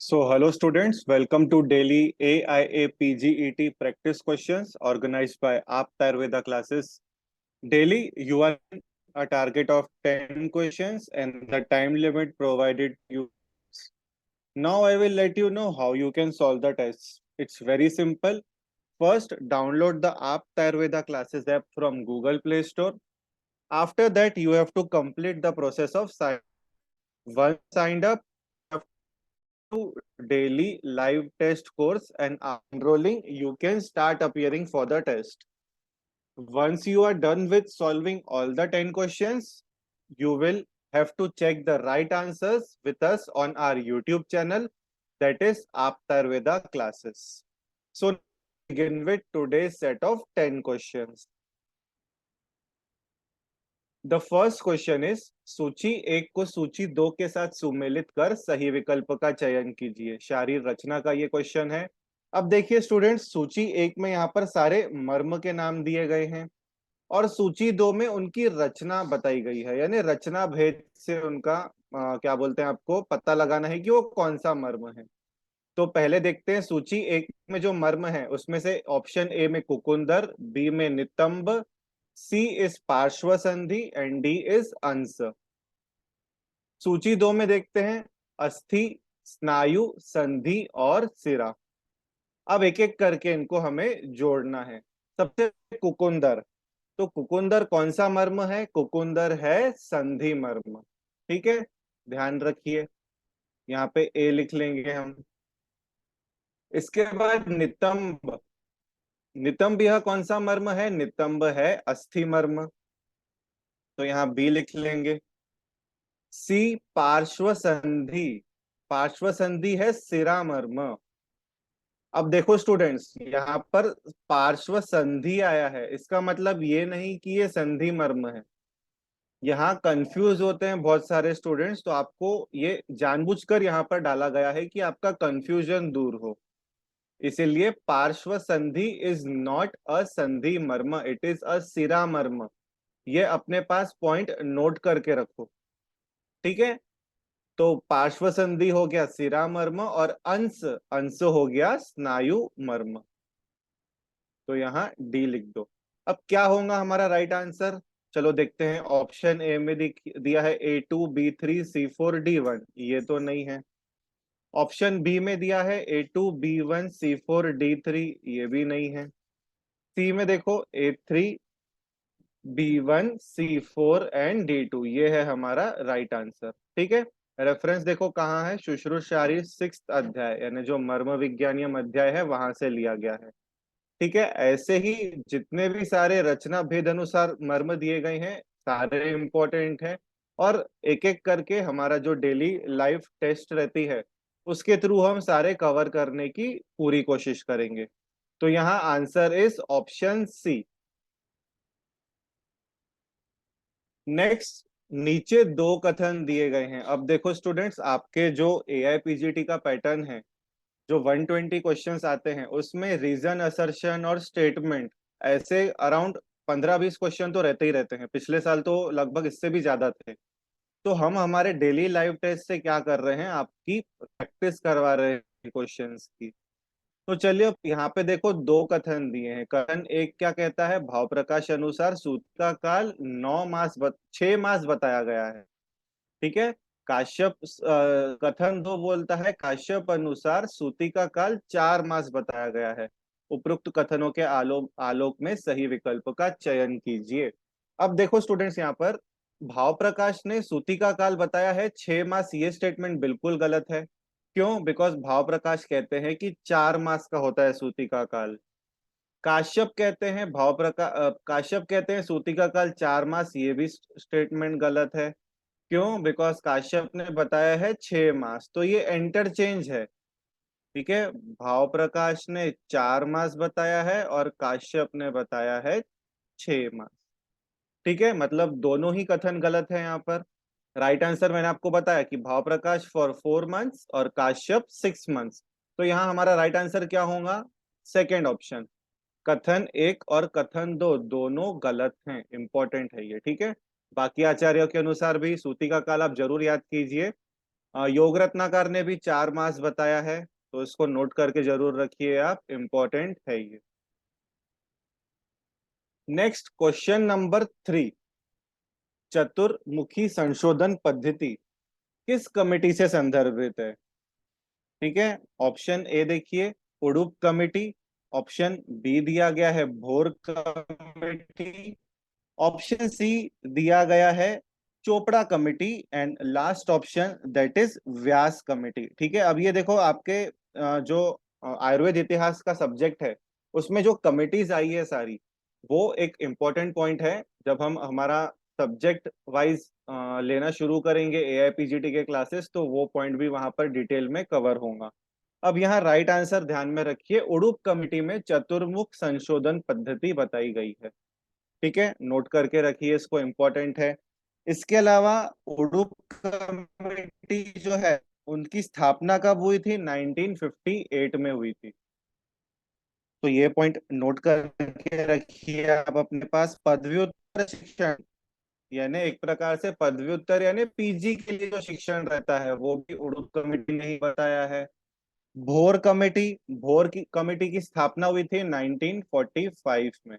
Hello students, welcome to daily AIA PGET practice questions organized by Aap Ayurveda classes. Daily, you are a target of 10 questions and the time limit provided you. Now I will let you know how you can solve the tests. It's very simple. First, download the Aap Ayurveda classes app from Google Play Store. After that, you have to complete the process of sign. Once signed up, to daily live test course and enrolling, you can start appearing for the test. Once you are done with solving all the 10 questions, you will have to check the right answers with us on our YouTube channel, that is Aap Ayurveda classes. So begin with today's set of 10 questions. The first question is सूची एक को सूची दो के साथ सुमेलित कर सही विकल्प का चयन कीजिए। शारीर रचना का ये क्वेश्चन है। अब देखिए स्टूडेंट्स, सूची एक में यहाँ पर सारे मर्म के नाम दिए गए हैं और सूची दो में उनकी रचना बताई गई है, यानी रचना भेद से उनका क्या बोलते हैं, आपको पता लगाना है कि वो कौन सा मर्म है। तो पहले देखते हैं सूची एक में जो मर्म है उसमें से ऑप्शन ए में कुकुंदर, बी में नितंब, सी इज पार्श्व संधि एंड डी इज अंश। सूची दो में देखते हैं अस्थि, स्नायु, संधि और सिरा। अब एक एक करके इनको हमें जोड़ना है। सबसे कुकुंदर, तो कुकुंदर कौन सा मर्म है? कुकुंदर है संधि मर्म। ठीक है, ध्यान रखिए, यहाँ पे ए लिख लेंगे हम। इसके बाद नितंब, नितंब यह कौन सा मर्म है? नितंब है अस्थि मर्म, तो यहाँ बी लिख लेंगे। सी पार्श्व संधि, पार्श्व संधि है सिरा मर्म। अब देखो स्टूडेंट्स, यहाँ पर पार्श्व संधि आया है, इसका मतलब ये नहीं कि ये संधि मर्म है। यहाँ कंफ्यूज होते हैं बहुत सारे स्टूडेंट्स, तो आपको ये जानबूझकर यहाँ पर डाला गया है कि आपका कंफ्यूजन दूर हो। इसीलिए पार्श्व संधि इज नॉट अ संधि मर्म, इट इज अ सिरा मर्म। ये अपने पास पॉइंट नोट करके रखो, ठीक है। तो पार्श्व संधि हो गया सिरा मर्म और अंश, अंश हो गया स्नायु मर्म। तो यहाँ डी लिख दो। अब क्या होगा हमारा राइट आंसर? चलो देखते हैं। ऑप्शन ए में दिया है A2B3C4D1, ये तो नहीं है। ऑप्शन बी में दिया है A2B1C4D3, ये भी नहीं है। सी में देखो A3B1C4 एंड D2, ये है हमारा राइट आंसर। ठीक है, रेफरेंस देखो कहाँ है, शुश्रूषारी 6th अध्याय, यानी जो मर्म विज्ञानियम अध्याय है वहां से लिया गया है। ठीक है, ऐसे ही जितने भी सारे रचना भेद अनुसार मर्म दिए गए हैं सारे इंपॉर्टेंट हैं, और एक एक करके हमारा जो डेली लाइव टेस्ट रहती है उसके थ्रू हम सारे कवर करने की पूरी कोशिश करेंगे। तो यहाँ answer is option C. Next, नीचे दो कथन दिए गए हैं। अब देखो स्टूडेंट्स, आपके जो AIPGT का पैटर्न है, जो 120 क्वेश्चंस आते हैं उसमें रीजन, असर्शन और स्टेटमेंट ऐसे अराउंड 15-20 क्वेश्चन तो रहते ही रहते हैं। पिछले साल तो लगभग इससे भी ज्यादा थे। तो हम हमारे डेली लाइव टेस्ट से क्या कर रहे हैं, आपकी प्रैक्टिस करवा रहे हैं क्वेश्चंस की। तो चलिए यहाँ पे देखो दो कथन दिए हैं। कथन एक क्या कहता है, भाव प्रकाश अनुसार सूत का काल 6 मास बताया गया है। ठीक है। काश्यप कथन दो बोलता है काश्यप अनुसार सूती का काल 4 मास बताया गया है। उपरोक्त कथनों के आलोक में सही विकल्प का चयन कीजिए। अब देखो स्टूडेंट्स, यहाँ पर भाव प्रकाश ने सूती का काल बताया है 6 मास, ये स्टेटमेंट बिल्कुल गलत है। क्यों? बिकॉज भाव प्रकाश कहते हैं कि 4 मास का होता है सूती का काल। काश्यप कहते हैं काश्यप कहते हैं सूती का काल 4 मास, ये भी स्टेटमेंट गलत है। क्यों? बिकॉज काश्यप ने बताया है 6 मास, तो ये इंटरचेंज है। ठीक है, भाव प्रकाश ने 4 मास बताया है और काश्यप ने बताया है 6 मास। ठीक है, मतलब दोनों ही कथन गलत है यहाँ पर। राइट आंसर मैंने आपको बताया कि भाव प्रकाश फॉर 4 मंथ्स और काश्यप 6 मंथ्स। तो यहाँ हमारा राइट आंसर क्या होगा? Second option. कथन एक और कथन दो दोनों गलत हैं, इंपॉर्टेंट है ये। ठीक है, बाकी आचार्यों के अनुसार भी सूती का काल आप जरूर याद कीजिए। योग रत्नाकर ने भी 4 मास बताया है, तो इसको नोट करके जरूर रखिए आप, इम्पोर्टेंट है ये। नेक्स्ट क्वेश्चन नंबर 3, चतुर्मुखी संशोधन पद्धति किस कमेटी से संदर्भित है? ठीक है, ऑप्शन ए देखिए, उडुप कमेटी। ऑप्शन बी दिया गया है भोर कमेटी। ऑप्शन सी दिया गया है Chopra committee. And last option that is Vyas committee. ठीक है, अब ये देखो आपके जो आयुर्वेद इतिहास का सब्जेक्ट है, उसमें जो कमिटीज आई है सारी, वो एक इम्पोर्टेंट पॉइंट है। जब हम हमारा सब्जेक्ट वाइज लेना शुरू करेंगे एआईपीजीटी के क्लासेस, तो वो पॉइंट भी वहां पर डिटेल में कवर होगा। अब यहाँ राइट आंसर ध्यान में रखिए, उडुप कमेटी में चतुर्मुख संशोधन पद्धति बताई गई है। ठीक है, नोट करके रखिए इसको, इम्पोर्टेंट है। इसके अलावा उडुप कमेटी जो है, उनकी स्थापना कब हुई थी? 1958 में हुई थी। तो ये पॉइंट नोट करके रखिए आप अपने पास। पदव्युत्तर शिक्षण, यानी एक प्रकार से पदव्युत्तर यानी पीजी के लिए जो शिक्षण रहता है, वो भी उडुप कमेटी ने ही बताया है। भोर कमेटी, भोर की कमेटी की स्थापना हुई थी 1945 में।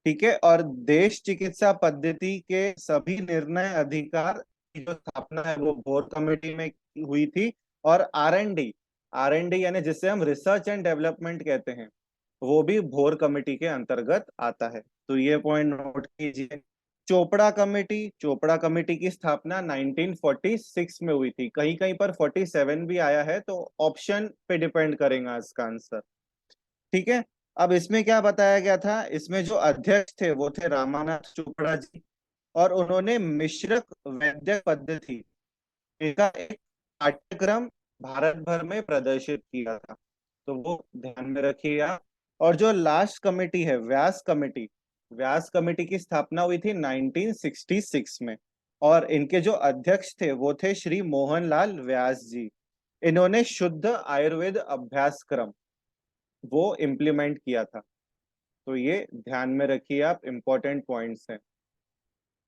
ठीक है, और देश चिकित्सा पद्धति के सभी निर्णय अधिकार की जो स्थापना है वो भोर कमेटी में हुई थी। और आर एंड डी यानी जिसे हम रिसर्च एंड डेवलपमेंट कहते हैं, वो भी भोर कमेटी के अंतर्गत आता है। तो ये पॉइंट नोट कीजिए। चोपड़ा कमेटी की स्थापना 1946 में हुई थी। कहीं कहीं पर 47 भी आया है, तो ऑप्शन पे डिपेंड करेगा इसका आंसर। ठीक है, अब इसमें क्या बताया गया था, इसमें जो अध्यक्ष थे वो थे रामानाथ चोपड़ा जी। और उन्होंने मिश्रक वैद्य पद्धति, इसका एक पाठ्यक्रम भारत भर में प्रदर्शित किया था। तो वो ध्यान में रखिए आप। और जो लास्ट कमेटी है व्यास कमेटी, व्यास कमेटी की स्थापना हुई थी 1966 में। और इनके जो अध्यक्ष थे वो थे श्री मोहनलाल व्यास जी। इन्होंने शुद्ध आयुर्वेद अभ्यासक्रम वो इम्प्लीमेंट किया था। तो ये ध्यान में रखिए आप, इम्पोर्टेंट पॉइंट्स हैं।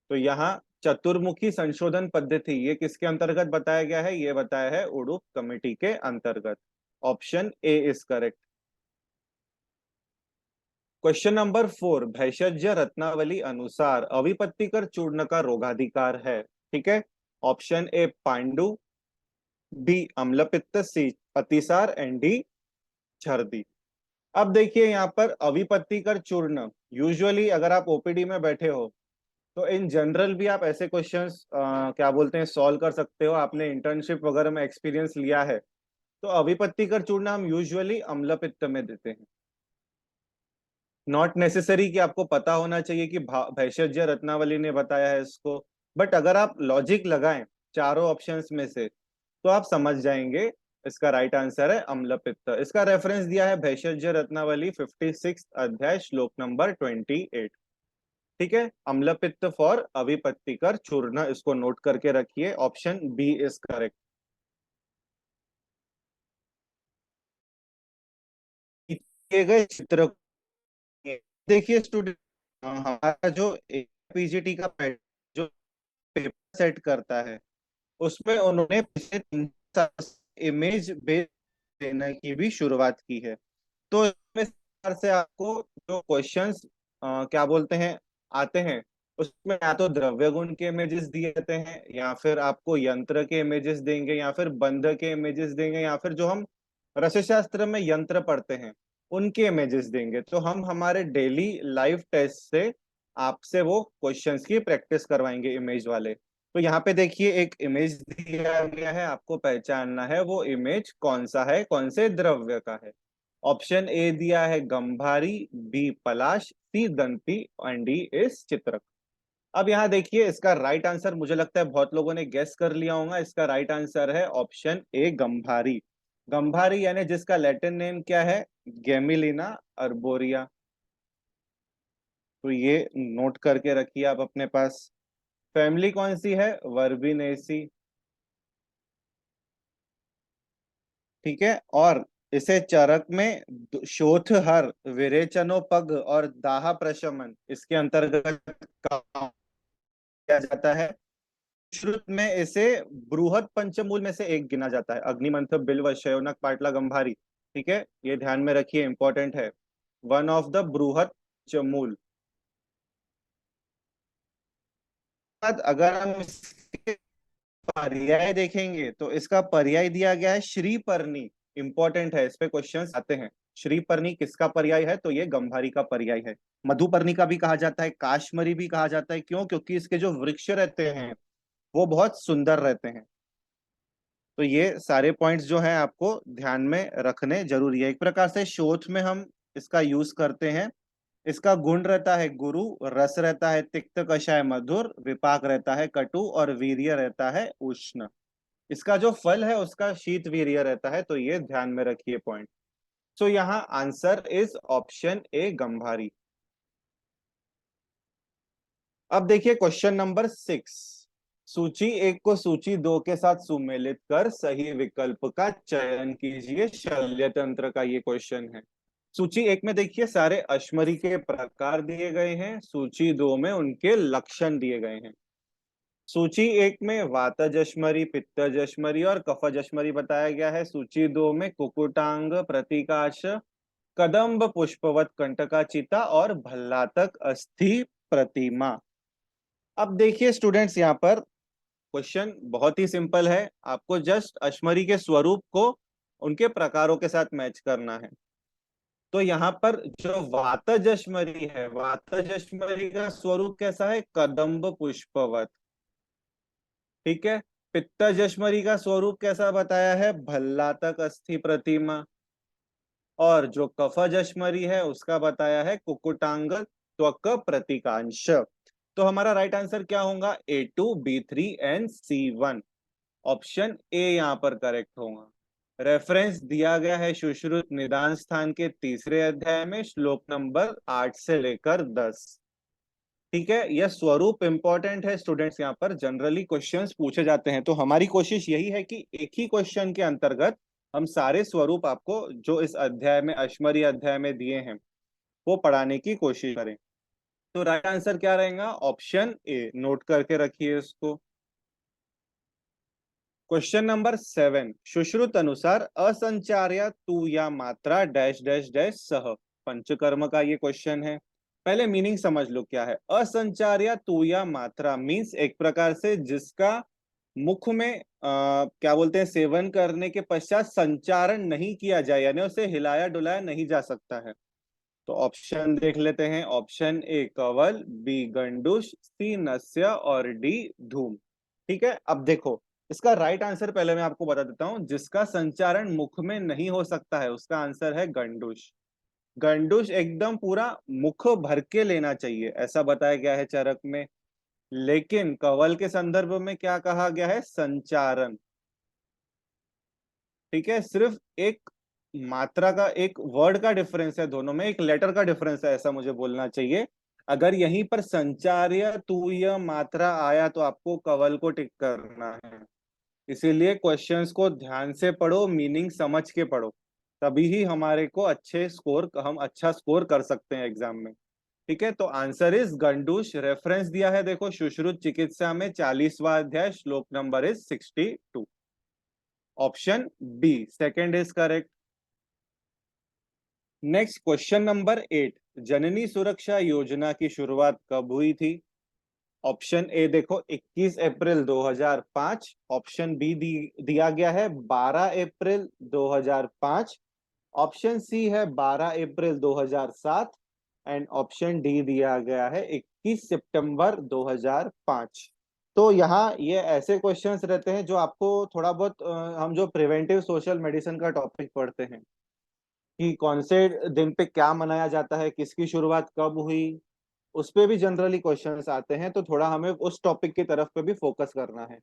तो यहाँ चतुर्मुखी संशोधन पद्धति ये किसके अंतर्गत बताया गया है? ये बताया है उडुप कमेटी के अंतर्गत। Option A is correct. Question number 4, भेषज रत्नावली अनुसार अविपत्तिकर चूर्ण का रोगाधिकार है। ठीक है, ऑप्शन ए पांडु, बी अम्ल पित्त, सी अतिसार, एंड डी छर्दी। अब देखिए यहाँ पर अविपत्तिकर चूर्ण, यूजुअली अगर आप ओपीडी में बैठे हो तो इन जनरल भी आप ऐसे क्वेश्चंस क्या बोलते हैं सॉल्व कर सकते हो। आपने इंटर्नशिप वगैरह में एक्सपीरियंस लिया है। तो अविपत्तिकर चूर्ण हम यूजुअली अम्ल पित्त में देते हैं। नॉट नेसेसरी कि आपको पता होना चाहिए कि भेषज रत्नावली ने बताया है इसको। बट अगर आप लॉजिक लगाएं चारों ऑप्शंस में से, तो आप समझ जाएंगे। इसका राइट आंसर है अम्ल पित्त। इसका रेफरेंस दिया है भेषज रत्नावली 56 अध्याय श्लोक नंबर 28। ठीक है, अम्ल पित्त फॉर अविपत्तिकर चूर्ण, इसको नोट करके रखिए, ऑप्शन बी इज करेक्ट। दिए गए चित्र देखिए स्टूडेंट, हमारा जो पीजीटी का जो पेपर सेट करता है, उसमें उन्होंने पिछले 3 साल से इमेज बेस्ड देने की भी शुरुआत की है। तो इसमें से आपको जो क्वेश्चंस क्या बोलते हैं आते हैं, उसमें या तो द्रव्य गुण के इमेजेस दिए जाते हैं, या फिर आपको यंत्र के इमेजेस देंगे, या फिर बंध के इमेजेस देंगे, या फिर जो हम रसशास्त्र में यंत्र पढ़ते हैं उनके इमेजेस देंगे। तो हम हमारे डेली लाइव टेस्ट से आपसे वो क्वेश्चंस की प्रैक्टिस करवाएंगे इमेज वाले। तो यहाँ पे देखिए एक इमेज दिया गया है, आपको पहचानना है वो इमेज कौन सा है, कौन से द्रव्य का है। ऑप्शन ए दिया है गंभारी, बी पलाश, सी दंती, एंड डी इस चित्रक। अब यहाँ देखिए इसका राइट आंसर, मुझे लगता है बहुत लोगों ने गेस कर लिया होगा। इसका राइट आंसर है ऑप्शन ए गंभारी। गंभारी यानी जिसका लैटिन नेम क्या है? गेमिलिना अर्बोरिया। तो ये नोट करके रखिए आप अपने पास। फैमिली कौन सी है? वर्बिनेसी। ठीक है, और इसे चरक में शोथहर, विरेचनोपग और दाह प्रशमन इसके अंतर्गत काम किया जाता है। सुश्रुत में इसे बृहद पंचमूल में से एक गिना जाता है। अग्निमंथ, बिल्व, शयोनक, पाटला, गंभारी। ठीक है, ये ध्यान में रखिए, इंपॉर्टेंट है। वन ऑफ द बृहद पंचमूल। बाद अगर हम इसके पर्याय देखेंगे तो इसका पर्याय दिया गया है श्रीपर्णी। इंपॉर्टेंट है, इस पे क्वेश्चंस आते हैं। श्रीपर्णी किसका पर्याय है? तो ये गंभारी का पर्याय है। मधुपर्णी का भी कहा जाता है, काश्मरी भी कहा जाता है। क्यों? क्योंकि इसके जो वृक्ष रहते हैं वो बहुत सुंदर रहते हैं। तो ये सारे पॉइंट्स जो हैं आपको ध्यान में रखने जरूरी है। एक प्रकार से शोथ में हम इसका यूज करते हैं। इसका गुण रहता है गुरु, रस रहता है तिक्त, कषाय मधुर, विपाक रहता है कटु और वीर्य रहता है उष्ण। इसका जो फल है उसका शीत वीर्य रहता है। तो ये ध्यान में रखिए पॉइंट। सो यहाँ आंसर इज ऑप्शन ए, गंभारी। अब देखिए क्वेश्चन नंबर 6। सूची एक को सूची दो के साथ सुमेलित कर सही विकल्प का चयन कीजिए। शल्य तंत्र का ये क्वेश्चन है। सूची एक में देखिए सारे अश्मरी के प्रकार दिए गए हैं। सूची दो में उनके लक्षण दिए गए हैं। सूची एक में वातजश्मरी, पित्तजश्मरी और कफजश्मरी बताया गया है। सूची दो में कुकुटांग, प्रतिकाश, कदम्ब पुष्पवत कंटकाचिता और भल्लातक अस्थि प्रतिमा। अब देखिए स्टूडेंट्स, यहाँ पर क्वेश्चन बहुत ही सिंपल है। आपको जस्ट अश्मरी के स्वरूप को उनके प्रकारों के साथ मैच करना है। तो यहाँ पर जो वातजश्मरी है, वातजश्मरी का स्वरूप कैसा है? कदम्ब पुष्पवत। ठीक है। पित्तजश्मरी का स्वरूप कैसा बताया है? भल्लातक अस्थि प्रतिमा। और जो कफजश्मरी है उसका बताया है कुकुटांग त्वक प्रतीकांश। तो हमारा राइट आंसर क्या होगा? A2, B3 and C1। Option A यहाँ पर करेक्ट होगा। रेफरेंस दिया गया है सुश्रुत निदान स्थान के तीसरे अध्याय में, श्लोक नंबर 8 से लेकर 10। ठीक है, यह स्वरूप इंपॉर्टेंट है स्टूडेंट्स। यहाँ पर जनरली क्वेश्चंस पूछे जाते हैं, तो हमारी कोशिश यही है कि एक ही क्वेश्चन के अंतर्गत हम सारे स्वरूप आपको जो इस अध्याय में, अश्मरी अध्याय में दिए हैं, वो पढ़ाने की कोशिश करें। तो राइट आंसर क्या रहेगा? Option A. नोट करके रखिए इसको। Question number 7। सुश्रुत अनुसार असंचार्य तू या मात्रा डैश डैश डैश सह। पंचकर्म का ये क्वेश्चन है। पहले मीनिंग समझ लो क्या है। असंचार्य तू या मात्रा मीन्स एक प्रकार से जिसका मुख में क्या बोलते हैं, सेवन करने के पश्चात संचारण नहीं किया जाए, यानी उसे हिलाया डुलाया नहीं जा सकता है। तो ऑप्शन देख लेते हैं। ऑप्शन ए कवल, बी गंडूश, सी नस्य और डी धूम। ठीक है, अब देखो इसका राइट आंसर पहले मैं आपको बता देता हूं। जिसका संचारण मुख में नहीं हो सकता है उसका आंसर है गंडूश। गंडूश एकदम पूरा मुख भर के लेना चाहिए, ऐसा बताया गया है चरक में। लेकिन कवल के संदर्भ में क्या कहा गया है? संचारण। ठीक है, सिर्फ एक मात्रा का, एक वर्ड का डिफरेंस है दोनों में, एक लेटर का डिफरेंस है, ऐसा मुझे बोलना चाहिए। अगर यहीं पर संचार्य तूय मात्रा आया तो आपको कवल को टिक करना है। इसीलिए क्वेश्चंस को ध्यान से पढ़ो, मीनिंग समझ के पढ़ो, तभी ही हमारे को हम अच्छा स्कोर कर सकते हैं एग्जाम में। ठीक है, तो आंसर इज गंडूश। रेफरेंस दिया है देखो, सुश्रुत चिकित्सा में 40वां अध्याय, श्लोक number is 62। Option B second is correct. Next question number 8। जननी सुरक्षा योजना की शुरुआत कब हुई थी? ऑप्शन ए देखो 21 अप्रैल 2005। ऑप्शन बी दिया गया है 12 अप्रैल 2005। ऑप्शन सी है 12 अप्रैल 2007। एंड ऑप्शन डी दिया गया है 21 सितंबर 2005। तो यहाँ ये ऐसे क्वेश्चंस रहते हैं जो आपको थोड़ा बहुत हम जो प्रिवेंटिव सोशल मेडिसिन का टॉपिक पढ़ते हैं कि कौन से दिन पे क्या मनाया जाता है, किसकी शुरुआत कब हुई, उस पे भी जनरली क्वेश्चंस आते हैं। तो थोड़ा हमें उस टॉपिक की तरफ पे भी फोकस करना है।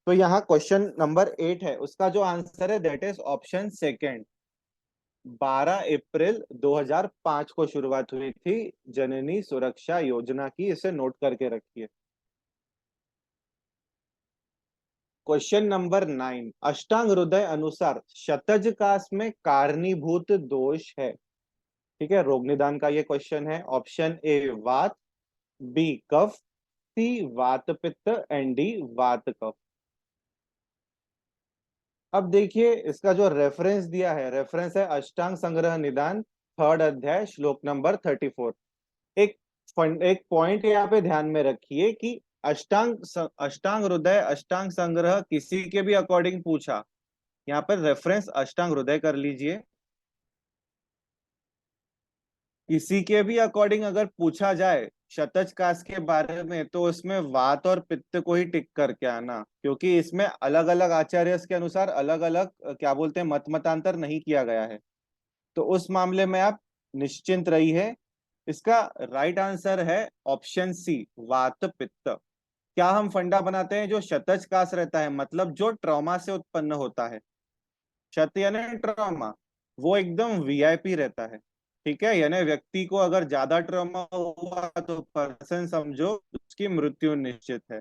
तो यहाँ क्वेश्चन नंबर 8 है, उसका जो आंसर है दैट इज ऑप्शन सेकेंड। 12 अप्रैल 2005 को शुरुआत हुई थी जननी सुरक्षा योजना की। इसे नोट करके रखिए। Question number 9। अष्टांग हृदय अनुसार शतजकास में कारणीभूत दोष है। ठीक है, रोग निदान का ये क्वेश्चन है। ऑप्शन ए वात, बी कफ, सी वात पित्त एंड डी वात कफ। अब देखिए इसका जो रेफरेंस दिया है, रेफरेंस है अष्टांग संग्रह निदान 3rd अध्याय श्लोक नंबर 34। एक एक पॉइंट यहाँ पे ध्यान में रखिए कि अष्टांग हृदय अष्टांग संग्रह किसी के भी अकॉर्डिंग पूछा, यहाँ पर रेफरेंस अष्टांग हृदय कर लीजिए। किसी के भी अकॉर्डिंग अगर पूछा जाए शतज कास के बारे में तो उसमें वात और पित्त को ही टिक करके आना, क्योंकि इसमें अलग अलग आचार्य के अनुसार अलग अलग क्या बोलते हैं मत मतांतर नहीं किया गया है। तो उस मामले में आप निश्चिंत रहिए। इसका राइट आंसर है ऑप्शन सी वात पित्त। क्या हम फंडा बनाते हैं जो शतज कास रहता है, मतलब जो ट्रॉमा से उत्पन्न होता है, क्षत यानी ट्रॉमा, वो एकदम वीआईपी रहता है। ठीक है, यानी व्यक्ति को अगर ज्यादा ट्रॉमा हुआ तो पर्सन समझो उसकी मृत्यु निश्चित है।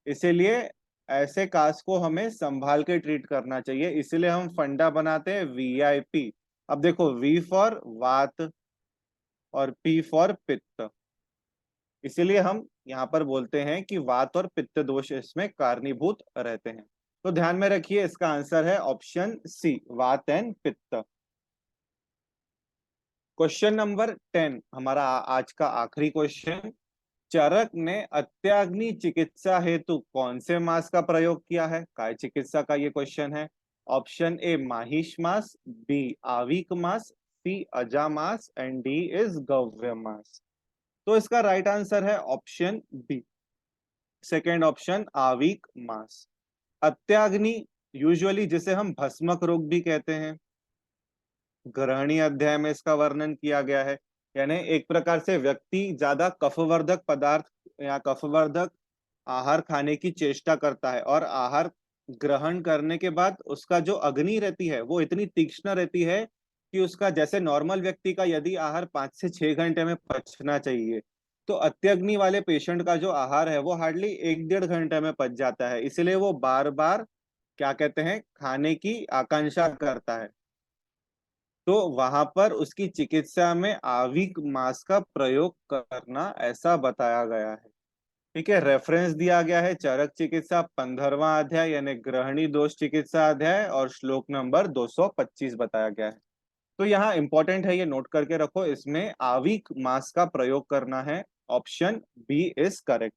इसीलिए ऐसे कास को हमें संभाल के ट्रीट करना चाहिए, इसीलिए हम फंडा बनाते हैं वीआईपी। अब देखो वी फॉर वात और पी फॉर पित्त, इसीलिए हम यहाँ पर बोलते हैं कि वात और पित्त दोष इसमें कारणीभूत रहते हैं। तो ध्यान में रखिए इसका आंसर है ऑप्शन सी वात एंड पित्त। क्वेश्चन नंबर 10 हमारा आज का आखिरी क्वेश्चन। चरक ने अत्याग्नि चिकित्सा हेतु कौन से मास का प्रयोग किया है? काय चिकित्सा का ये क्वेश्चन है। ऑप्शन ए माहिष मास, बी आविक मास, सी अजामास एंड डी इज गव्य मास। तो इसका राइट आंसर है ऑप्शन बी, सेकेंड ऑप्शन आविक मास। अत्याग्नि यूजुअली जिसे हम भस्मक रोग भी कहते हैं, ग्रहणी अध्याय में इसका वर्णन किया गया है। यानी एक प्रकार से व्यक्ति ज्यादा कफवर्धक पदार्थ या कफवर्धक आहार खाने की चेष्टा करता है और आहार ग्रहण करने के बाद उसका जो अग्नि रहती है वो इतनी तीक्ष्ण रहती है कि उसका जैसे नॉर्मल व्यक्ति का यदि आहार 5 से 6 घंटे में पचना चाहिए, तो अत्यग्नि वाले पेशेंट का जो आहार है वो हार्डली 1-1.5 घंटे में पच जाता है। इसलिए वो बार बार क्या कहते हैं खाने की आकांक्षा करता है। तो वहां पर उसकी चिकित्सा में आविक मास का प्रयोग करना ऐसा बताया गया है। ठीक है, रेफरेंस दिया गया है चरक चिकित्सा 15वां अध्याय यानी ग्रहणी दोष चिकित्सा अध्याय और श्लोक नंबर 225 बताया गया है। तो यहाँ इंपॉर्टेंट है, ये नोट करके रखो, इसमें आविक मास का प्रयोग करना है। Option B is correct.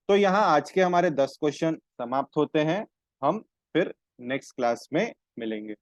तो यहाँ आज के हमारे 10 क्वेश्चन समाप्त होते हैं। हम फिर नेक्स्ट क्लास में मिलेंगे।